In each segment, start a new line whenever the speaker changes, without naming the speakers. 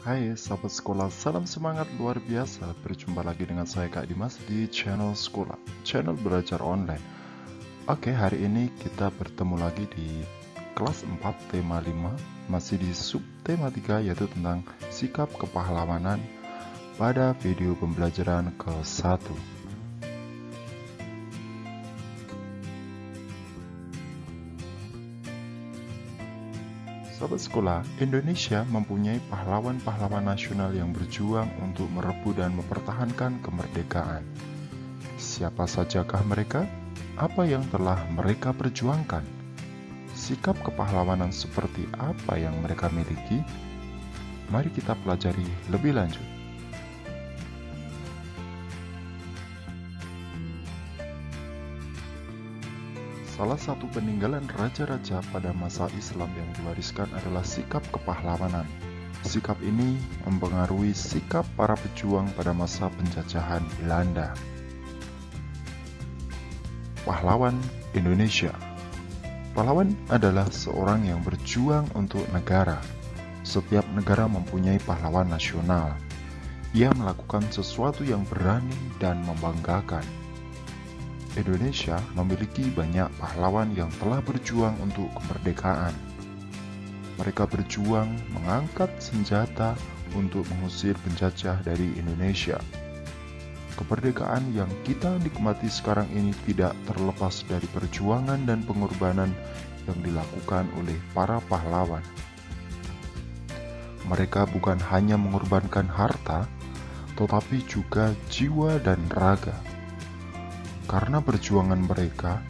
Hai sahabat sekolah, salam semangat luar biasa. Berjumpa lagi dengan saya Kak Dimas di channel sekolah, channel belajar online. Oke, hari ini kita bertemu lagi di kelas 4 tema 5, masih di subtema 3 yaitu tentang sikap kepahlawanan pada video pembelajaran ke-1. Sahabat sekolah, Indonesia mempunyai pahlawan-pahlawan nasional yang berjuang untuk merebut dan mempertahankan kemerdekaan. Siapa sajakah mereka? Apa yang telah mereka perjuangkan? Sikap kepahlawanan seperti apa yang mereka miliki? Mari kita pelajari lebih lanjut. Salah satu peninggalan raja-raja pada masa Islam yang diwariskan adalah sikap kepahlawanan. Sikap ini mempengaruhi sikap para pejuang pada masa penjajahan Belanda. Pahlawan Indonesia. Pahlawan adalah seorang yang berjuang untuk negara. Setiap negara mempunyai pahlawan nasional. Ia melakukan sesuatu yang berani dan membanggakan. Indonesia memiliki banyak pahlawan yang telah berjuang untuk kemerdekaan. Mereka berjuang mengangkat senjata untuk mengusir penjajah dari Indonesia. Kemerdekaan yang kita nikmati sekarang ini tidak terlepas dari perjuangan dan pengorbanan yang dilakukan oleh para pahlawan. Mereka bukan hanya mengorbankan harta, tetapi juga jiwa dan raga. Karena perjuangan mereka,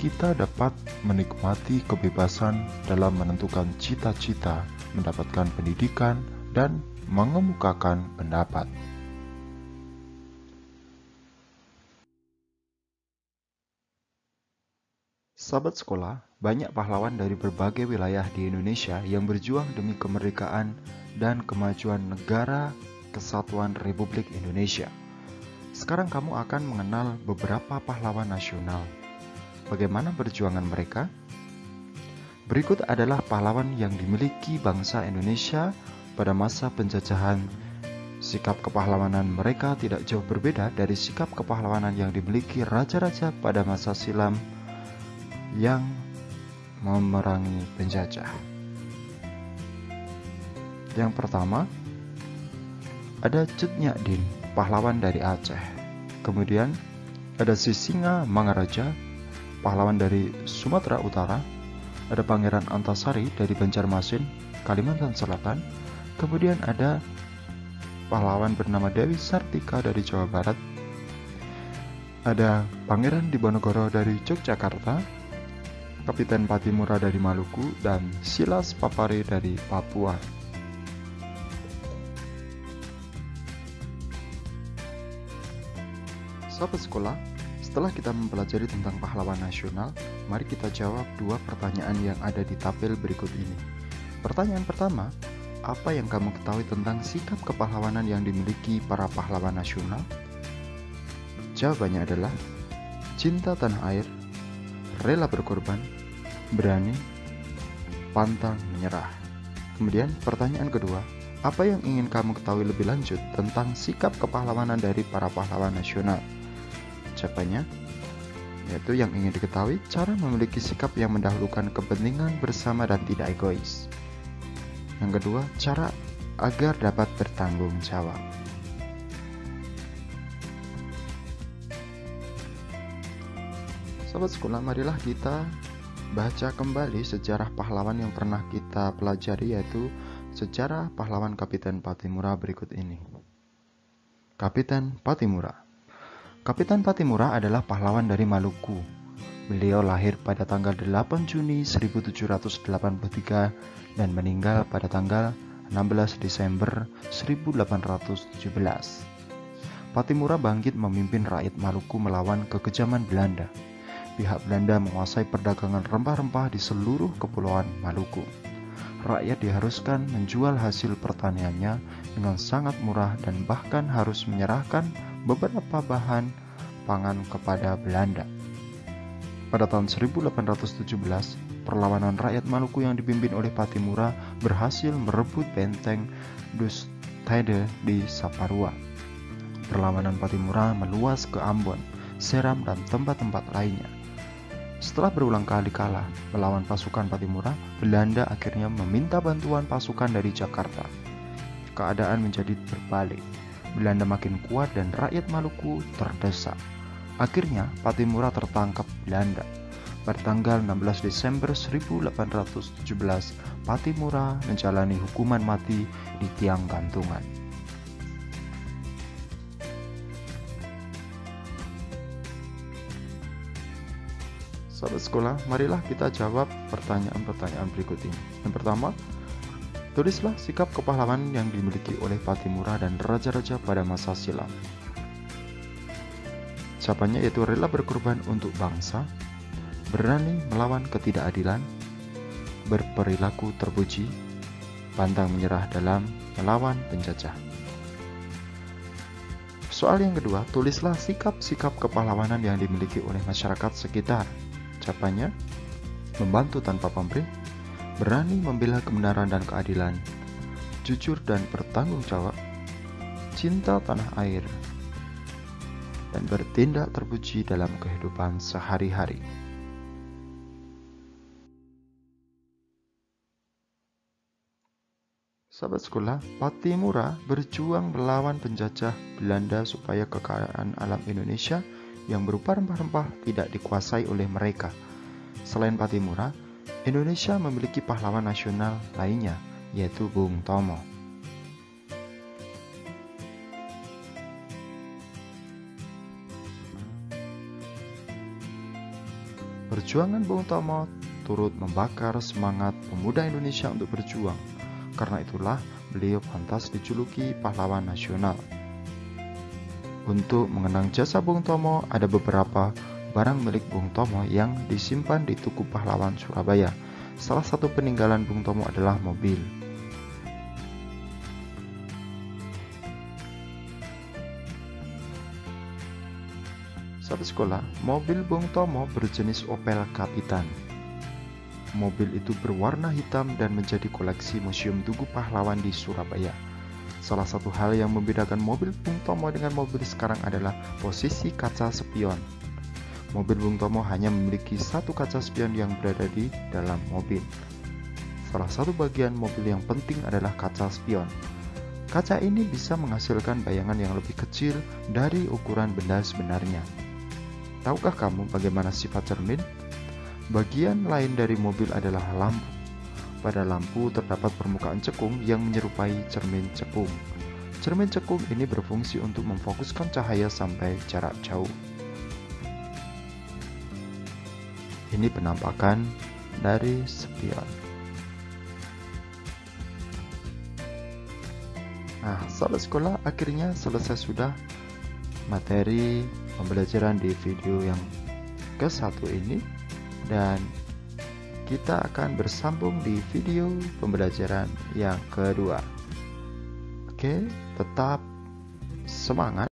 kita dapat menikmati kebebasan dalam menentukan cita-cita, mendapatkan pendidikan, dan mengemukakan pendapat. Sahabat sekolah, banyak pahlawan dari berbagai wilayah di Indonesia yang berjuang demi kemerdekaan dan kemajuan negara Kesatuan Republik Indonesia. Sekarang kamu akan mengenal beberapa pahlawan nasional. Bagaimana perjuangan mereka? Berikut adalah pahlawan yang dimiliki bangsa Indonesia pada masa penjajahan. Sikap kepahlawanan mereka tidak jauh berbeda dari sikap kepahlawanan yang dimiliki raja-raja pada masa silam yang memerangi penjajah. Yang pertama, ada Cut Nyak Dien, pahlawan dari Aceh. Kemudian ada Sisinga Mangaraja, pahlawan dari Sumatera Utara. Ada Pangeran Antasari dari Banjarmasin, Kalimantan Selatan. Kemudian ada pahlawan bernama Dewi Sartika dari Jawa Barat. Ada Pangeran Diponegoro dari Yogyakarta, Kapiten Patimura dari Maluku, dan Silas Papare dari Papua. Sahabat sekolah, setelah kita mempelajari tentang pahlawan nasional, mari kita jawab dua pertanyaan yang ada di tabel berikut ini. Pertanyaan pertama, apa yang kamu ketahui tentang sikap kepahlawanan yang dimiliki para pahlawan nasional? Jawabannya adalah cinta tanah air, rela berkorban, berani, pantang menyerah. Kemudian pertanyaan kedua, apa yang ingin kamu ketahui lebih lanjut tentang sikap kepahlawanan dari para pahlawan nasional? Jawabannya yaitu yang ingin diketahui cara memiliki sikap yang mendahulukan kepentingan bersama dan tidak egois. Yang kedua, cara agar dapat bertanggung jawab. Sahabat sekolah, marilah kita baca kembali sejarah pahlawan yang pernah kita pelajari, yaitu sejarah pahlawan Kapiten Patimura berikut ini. Kapiten Patimura. Kapiten Patimura adalah pahlawan dari Maluku. Beliau lahir pada tanggal 8 Juni 1783 dan meninggal pada tanggal 16 Desember 1817. Patimura bangkit memimpin rakyat Maluku melawan kekejaman Belanda. Pihak Belanda menguasai perdagangan rempah-rempah di seluruh kepulauan Maluku. Rakyat diharuskan menjual hasil pertaniannya dengan sangat murah dan bahkan harus menyerahkan beberapa bahan pangan kepada Belanda. Pada tahun 1817, perlawanan rakyat Maluku yang dipimpin oleh Patimura berhasil merebut benteng Tede di Saparua. Perlawanan Pattimura meluas ke Ambon, Seram, dan tempat-tempat lainnya. Setelah berulang kali kalah melawan pasukan Pattimura, Belanda akhirnya meminta bantuan pasukan dari Jakarta. Keadaan menjadi berbalik. Belanda makin kuat dan rakyat Maluku terdesak. Akhirnya Pattimura tertangkap Belanda. Pada tanggal 16 Desember 1817, Pattimura menjalani hukuman mati di tiang gantungan. Sahabat sekolah, marilah kita jawab pertanyaan-pertanyaan berikut ini. Yang pertama, tulislah sikap kepahlawanan yang dimiliki oleh Pattimura dan raja-raja pada masa silam. Jawabannya yaitu rela berkorban untuk bangsa, berani melawan ketidakadilan, berperilaku terpuji, pantang menyerah dalam melawan penjajah. Soal yang kedua, tulislah sikap-sikap kepahlawanan yang dimiliki oleh masyarakat sekitar. Jawabannya, membantu tanpa pamrih, berani membela kebenaran dan keadilan, jujur dan bertanggung jawab, cinta tanah air, dan bertindak terpuji dalam kehidupan sehari-hari. Sahabat sekolah, Pattimura berjuang melawan penjajah Belanda supaya kekayaan alam Indonesia yang berupa rempah-rempah tidak dikuasai oleh mereka. Selain Pattimura, Indonesia memiliki pahlawan nasional lainnya, yaitu Bung Tomo. Perjuangan Bung Tomo turut membakar semangat pemuda Indonesia untuk berjuang. Karena itulah beliau pantas dijuluki pahlawan nasional. Untuk mengenang jasa Bung Tomo, ada beberapa barang milik Bung Tomo yang disimpan di Tugu Pahlawan Surabaya. Salah satu peninggalan Bung Tomo adalah mobil. Sahabat sekolah, mobil Bung Tomo berjenis Opel Kapitan. Mobil itu berwarna hitam dan menjadi koleksi Museum Tugu Pahlawan di Surabaya. Salah satu hal yang membedakan mobil Bung Tomo dengan mobil sekarang adalah posisi kaca spion. Mobil Bung Tomo hanya memiliki satu kaca spion yang berada di dalam mobil. Salah satu bagian mobil yang penting adalah kaca spion. Kaca ini bisa menghasilkan bayangan yang lebih kecil dari ukuran benda sebenarnya. Tahukah kamu bagaimana sifat cermin? Bagian lain dari mobil adalah lampu. Pada lampu terdapat permukaan cekung yang menyerupai cermin cekung. Cermin cekung ini berfungsi untuk memfokuskan cahaya sampai jarak jauh. Ini penampakan dari spion. Nah, sahabat sekolah, akhirnya selesai sudah materi pembelajaran di video yang ke-1 ini, dan kita akan bersambung di video pembelajaran yang kedua. Oke, tetap semangat.